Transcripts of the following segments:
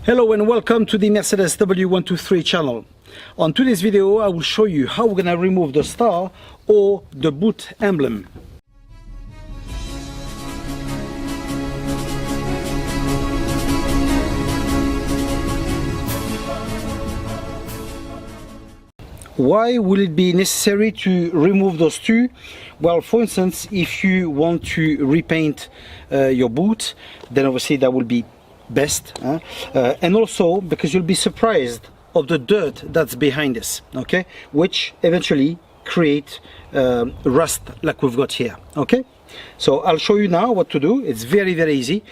Hello and welcome to the Mercedes W123 channel. On today's video I will show you how we're gonna remove the star or the boot emblem. Why will it be necessary to remove those two? Well, for instance, if you want to repaint your boot, then obviously that will be best, and also because you'll be surprised of the dirt that's behind this, okay, which eventually create rust like we've got here. Okay, so I'll show you now what to do. It's very easy.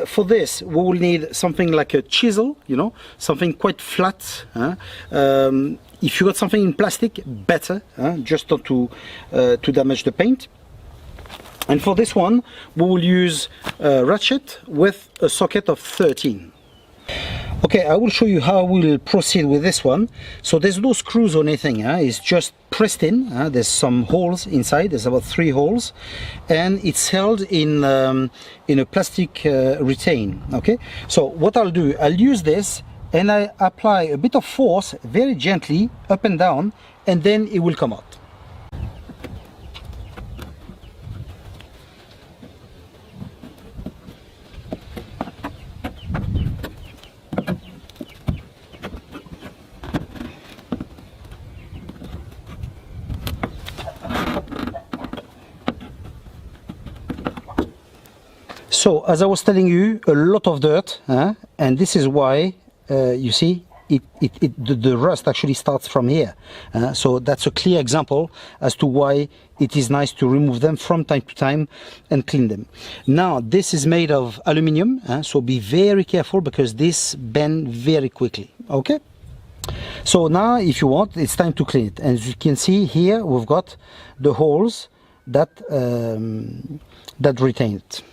For this we will need something like a chisel, you know, something quite flat. If you got something in plastic, better, just not to damage the paint. And for this one, we will use a ratchet with a socket of 13. Okay, I will show you how we'll proceed with this one. So there's no screws or anything, it's just pressed in. There's some holes inside, there's about 3 holes, and it's held in a plastic retain. Okay, so what I'll do, I'll use this and I apply a bit of force very gently up and down, and then it will come out. So as I was telling you, a lot of dirt, and this is why you see the rust actually starts from here. So that's a clear example as to why it is nice to remove them from time to time and clean them. Now this is made of aluminium, so be very careful because this bends very quickly. Okay, so now if you want, it's time to clean it. And as you can see here, we've got the holes that that retain it.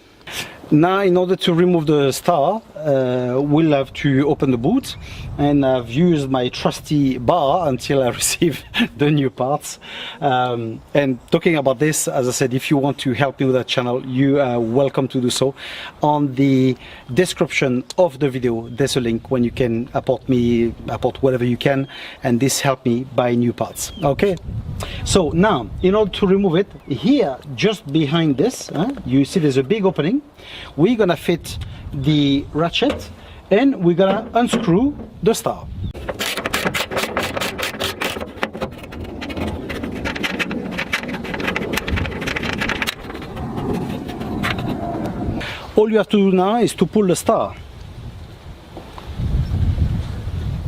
Now, in order to remove the star, we'll have to open the boot, and I've used my trusty bar until I receive the new parts. And talking about this, as I said, if you want to help me with that channel, you are welcome to do so. On the description of the video, there's a link when you can apport whatever you can, and this helped me buy new parts. Okay, so now in order to remove it, here just behind this, you see there's a big opening. We're gonna fit the ratchet and we're gonna unscrew the star. All you have to do now is to pull the star.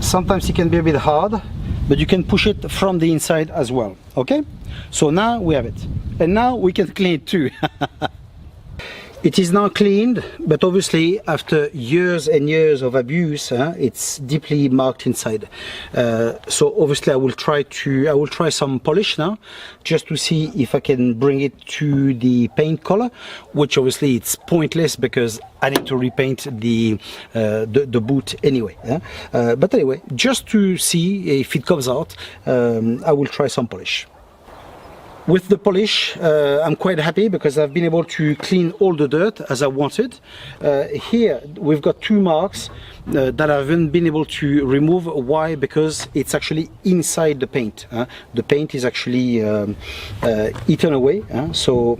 Sometimes it can be a bit hard, but you can push it from the inside as well. Okay, so now we have it, and now we can clean it too. It is now cleaned, but obviously after years and years of abuse, it's deeply marked inside. So obviously I will try some polish now, just to see if I can bring it to the paint color, which obviously it's pointless because I need to repaint the boot anyway. But anyway, just to see if it comes out, I will try some polish. With the polish, I'm quite happy because I've been able to clean all the dirt as I wanted. Here we've got 2 marks that I haven't been able to remove. Why? Because it's actually inside the paint. The paint is actually eaten away, so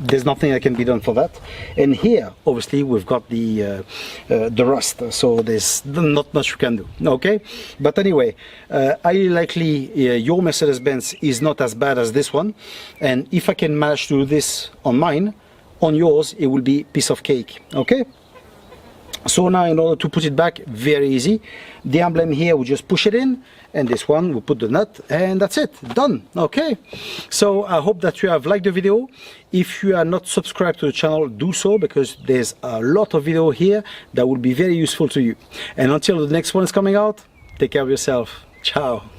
there's nothing that can be done for that. And here obviously we've got the rust, so there's not much we can do. Okay, but anyway, highly likely your Mercedes-Benz is not as bad as this one, and if I can manage to do this on mine, on yours it will be piece of cake. Okay, so now in order to put it back, very easy. The emblem here, we just push it in, and this one we put the nut, and that's it, done. Okay, so I hope that you have liked the video. If you are not subscribed to the channel, do so, because there's a lot of video here that will be very useful to you. And until the next one is coming out, take care of yourself. Ciao.